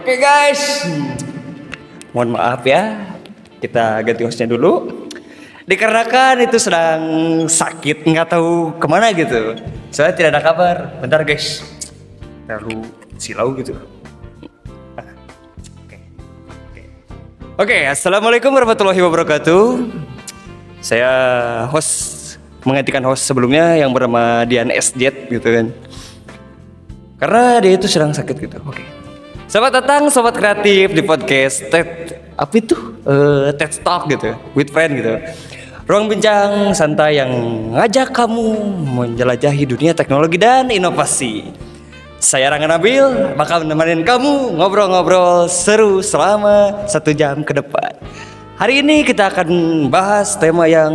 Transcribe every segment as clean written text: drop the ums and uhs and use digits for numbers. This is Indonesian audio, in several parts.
Oke guys, mohon maaf ya, kita ganti hostnya dulu. Dikarenakan itu sedang sakit, nggak tahu kemana gitu. Saya tidak ada kabar. Bentar guys, terlalu silau gitu. Oke, assalamualaikum warahmatullahi wabarakatuh. Saya host menggantikan host sebelumnya yang bernama Dian SJ gitu kan. Karena dia itu sedang sakit gitu. Oke. Selamat datang sobat kreatif di podcast TED Talk gitu, with friend gitu. Ruang bincang santai yang ngajak kamu menjelajahi dunia teknologi dan inovasi. Saya Rangga Nabil bakal menemani kamu ngobrol-ngobrol seru selama 1 jam ke depan. Hari ini kita akan bahas tema yang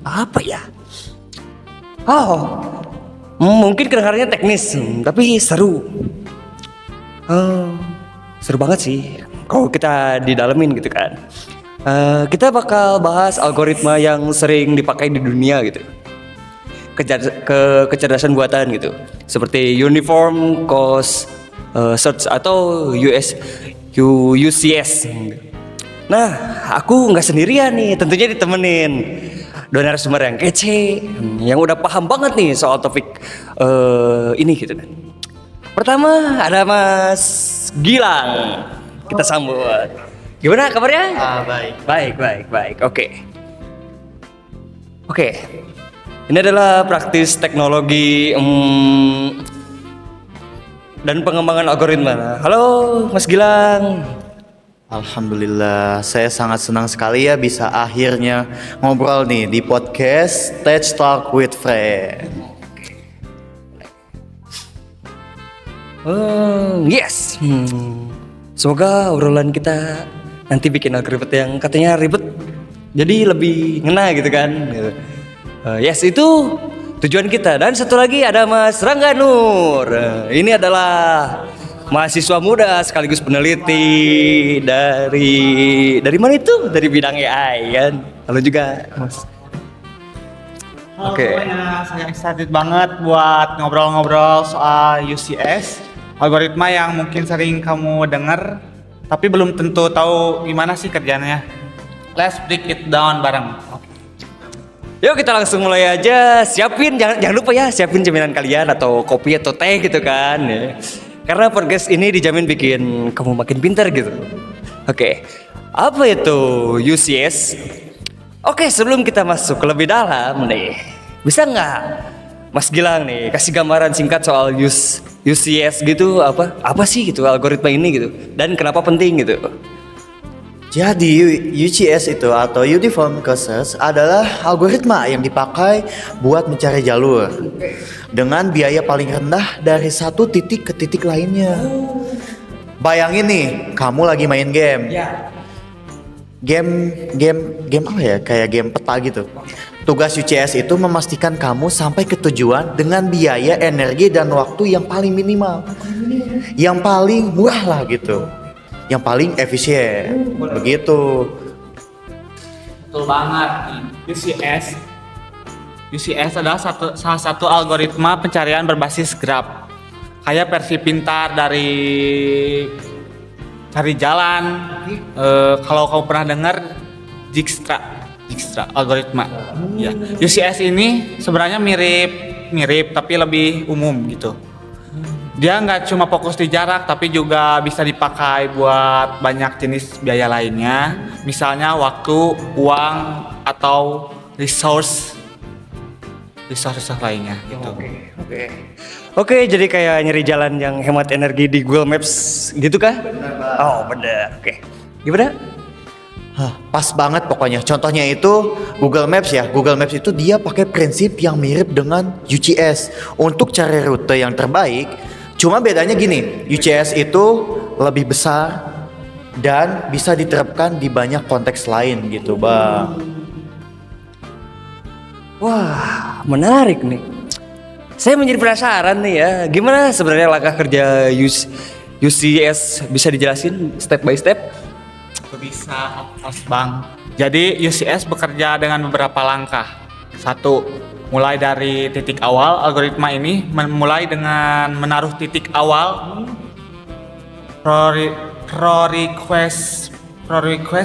apa ya? Mungkin kedengarannya teknis, tapi seru. Seru banget sih kalau kita didalemin gitu kan. Kita bakal bahas algoritma yang sering dipakai di dunia gitu, kecerdasan buatan gitu, seperti Uniform Cost Search atau UCS. Nah, aku nggak sendirian nih, tentunya ditemenin narasumber yang kece, yang udah paham banget nih soal topik ini gitu kan. Pertama ada Mas Gilang, kita sambut. Gimana kabarnya? Baik. Oke. Ini adalah praktis teknologi dan pengembangan algoritma. Halo Mas Gilang. Alhamdulillah, saya sangat senang sekali ya bisa akhirnya ngobrol nih di podcast TED Talk with Friend. Yes. Semoga obrolan kita nanti bikin algoritma yang katanya ribet jadi lebih ngena gitu kan. Yes, itu tujuan kita. Dan satu lagi ada Mas Rangga Nur. Ini adalah mahasiswa muda sekaligus peneliti dari mana itu? Dari bidang AI kan. Halo juga Mas. Oke. Saya excited banget buat ngobrol-ngobrol soal UCS, algoritma yang mungkin sering kamu dengar, tapi belum tentu tahu gimana sih kerjanya. Let's break it down bareng. Yuk kita langsung mulai aja. Siapin, jangan lupa ya, siapin cemilan kalian atau kopi atau teh gitu kan. Ya. Karena podcast ini dijamin bikin kamu makin pintar gitu. Oke, apa itu UCS? Oke, sebelum kita masuk ke lebih dalam nih, bisa nggak Mas Gilang nih kasih gambaran singkat soal UCS gitu, apa sih gitu algoritma ini gitu, dan kenapa penting gitu? Jadi UCS itu atau Uniform Cost Search adalah algoritma yang dipakai buat mencari jalur dengan biaya paling rendah dari satu titik ke titik lainnya. Bayangin nih, kamu lagi main game. Game apa ya? Kayak game peta gitu. Tugas UCS itu memastikan kamu sampai ke tujuan dengan biaya, energi, dan waktu yang paling minimal, yang paling murah lah gitu, yang paling efisien. Begitu. Betul banget. UCS adalah salah satu algoritma pencarian berbasis graph. Kayak versi pintar dari cari jalan. Kalau kamu pernah dengar Dijkstra algoritma. Ya. UCS ini sebenarnya mirip tapi lebih umum gitu. Dia nggak cuma fokus di jarak, tapi juga bisa dipakai buat banyak jenis biaya lainnya. Misalnya waktu, uang, atau resource lainnya gitu. Oke, jadi kayak nyari jalan yang hemat energi di Google Maps gitu kah? Oh, bener. Oke. Gimana? Pas banget pokoknya. Contohnya itu Google Maps ya. Google Maps itu dia pakai prinsip yang mirip dengan UCS untuk cari rute yang terbaik. Cuma bedanya gini, UCS itu lebih besar, dan bisa diterapkan di banyak konteks lain gitu bang. Wah, menarik nih. Saya menjadi penasaran nih ya, gimana sebenarnya langkah kerja UCS, bisa dijelasin step by step? Bisa, Mas Bang. Jadi UCS bekerja dengan beberapa langkah. Satu, mulai dari titik awal. Algoritma ini memulai dengan menaruh titik awal pro request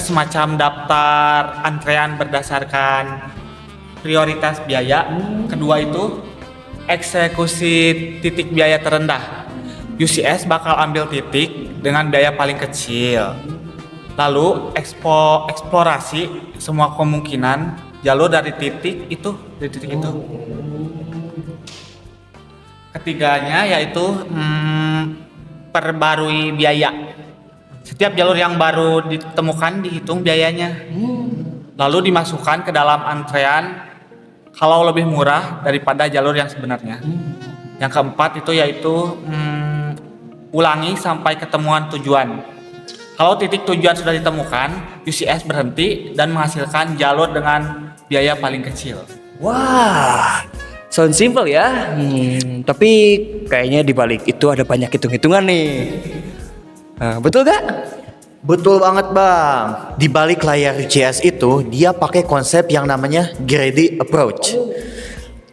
semacam daftar antrean berdasarkan prioritas biaya. Kedua itu eksekusi titik biaya terendah. UCS bakal ambil titik dengan biaya paling kecil. Lalu eksplorasi semua kemungkinan jalur dari titik itu. Ketiganya yaitu perbarui biaya. Setiap jalur yang baru ditemukan dihitung biayanya. Lalu dimasukkan ke dalam antrean kalau lebih murah daripada jalur yang sebenarnya. Yang keempat itu yaitu ulangi sampai ketemuan tujuan. Kalau titik tujuan sudah ditemukan, UCS berhenti dan menghasilkan jalur dengan biaya paling kecil. Wah, sound simple ya. Tapi kayaknya di balik itu ada banyak hitung-hitungan nih. Nah, betul gak? Betul banget bang. Di balik layar UCS itu dia pakai konsep yang namanya greedy approach.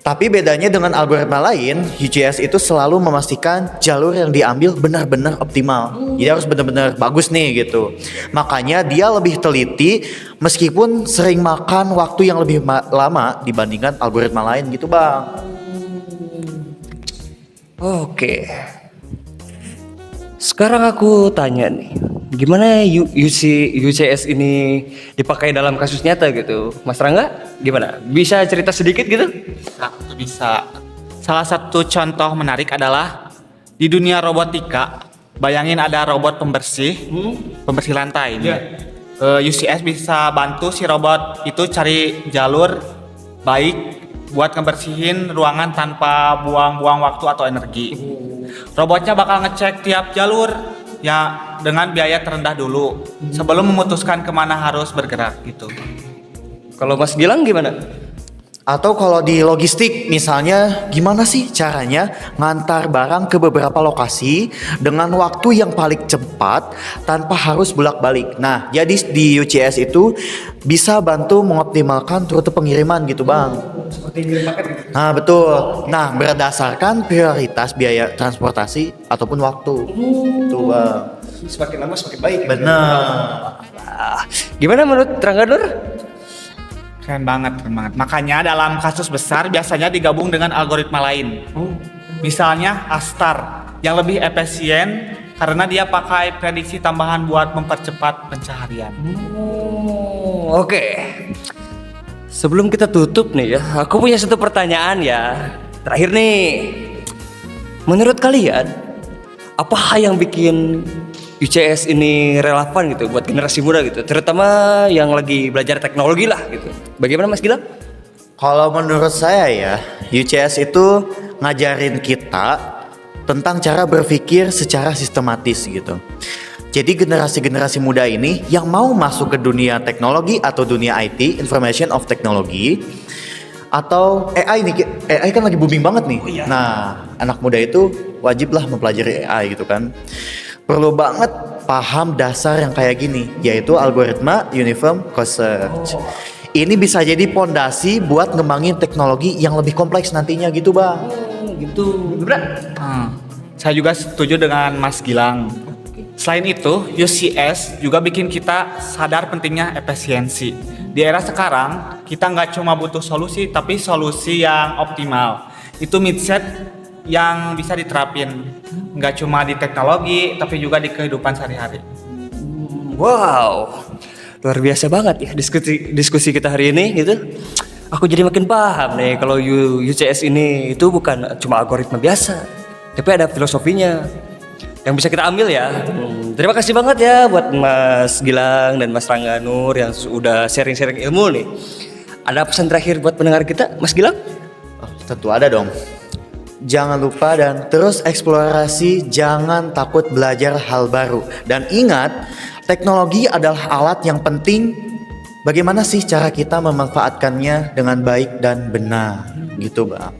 Tapi bedanya dengan algoritma lain, UCS itu selalu memastikan jalur yang diambil benar-benar optimal. Jadi harus benar-benar bagus nih gitu. Makanya dia lebih teliti meskipun sering makan waktu yang lebih lama dibandingkan algoritma lain gitu bang. Oke. Sekarang aku tanya nih, gimana UCS ini dipakai dalam kasus nyata gitu? Mas Rangga, gimana? Bisa cerita sedikit gitu? Bisa. Salah satu contoh menarik adalah di dunia robotika. Bayangin ada robot pembersih lantai ini. UCS bisa bantu si robot itu cari jalur baik buat ngebersihin ruangan tanpa buang-buang waktu atau energi. Robotnya bakal ngecek tiap jalur ya dengan biaya terendah dulu sebelum memutuskan kemana harus bergerak gitu. Kalau Mas Gilang gimana? Atau kalau di logistik misalnya gimana sih caranya ngantar barang ke beberapa lokasi dengan waktu yang paling cepat tanpa harus bolak-balik. Nah jadi di UCS itu bisa bantu mengoptimalkan rute pengiriman gitu bang. Seperti ngirim paket gitu. Nah betul. Nah berdasarkan prioritas biaya transportasi ataupun waktu. Tuh bang. Semakin lama semakin baik. Benar. Gimana menurut Rangga Nur? Keren banget. Makanya dalam kasus besar biasanya digabung dengan algoritma lain. Misalnya Astar yang lebih efisien karena dia pakai prediksi tambahan buat mempercepat pencaharian. Oke. Sebelum kita tutup nih ya, aku punya satu pertanyaan ya. Terakhir nih. Menurut kalian, apa yang bikin UCS ini relevan gitu buat generasi muda gitu, terutama yang lagi belajar teknologi lah gitu. Bagaimana Mas Gilang? Kalau menurut saya ya, UCS itu ngajarin kita tentang cara berpikir secara sistematis gitu. Jadi generasi-generasi muda ini yang mau masuk ke dunia teknologi atau dunia IT, Information of Technology, atau AI nih, AI kan lagi booming banget nih. Nah, anak muda itu wajiblah mempelajari AI gitu kan. Perlu banget paham dasar yang kayak gini, yaitu algoritma Uniform Cost Search. Ini bisa jadi pondasi buat ngembangin teknologi yang lebih kompleks nantinya gitu bang. Gitu, bener? Saya juga setuju dengan Mas Gilang. Selain itu, UCS juga bikin kita sadar pentingnya efisiensi. Di era sekarang, kita nggak cuma butuh solusi, tapi solusi yang optimal. Itu mindset yang bisa diterapin nggak cuma di teknologi tapi juga di kehidupan sehari-hari. Wow, luar biasa banget ya diskusi kita hari ini gitu. Aku jadi makin paham nih kalau UCS ini itu bukan cuma algoritma biasa, tapi ada filosofinya yang bisa kita ambil ya. Terima kasih banget ya buat Mas Gilang dan Mas Rangga Nur yang sudah sharing-sharing ilmu nih. Ada pesan terakhir buat pendengar kita, Mas Gilang? Oh, tentu ada dong. Jangan lupa dan terus eksplorasi, jangan takut belajar hal baru. Dan ingat, Teknologi adalah alat yang penting. Bagaimana sih cara kita memanfaatkannya dengan baik dan benar? Gitu, Bang.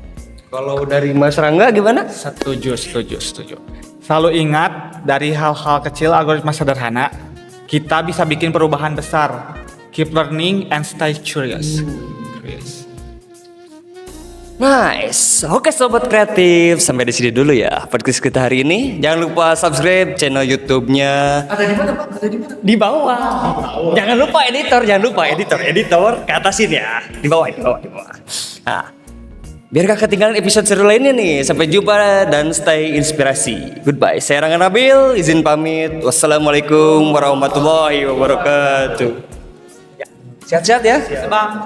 Kalau dari Mas Rangga gimana? Setuju. Selalu ingat, dari hal-hal kecil algoritma sederhana, kita bisa bikin perubahan besar. Keep learning and stay curious. Nice. Oke sobat kreatif, sampai di sini dulu ya podcast kita hari ini. Jangan lupa subscribe channel YouTube-nya. Ada di mana, Pak? Ada di mana? Di bawah. Jangan lupa editor ke atasin ya. Di bawah. Nah, biar gak ketinggalan episode seru lainnya nih. Sampai jumpa dan stay inspirasi. Goodbye. Saya Rangga Nabil, izin pamit. Wassalamualaikum warahmatullahi wabarakatuh. Ya, sehat-sehat ya. Bang.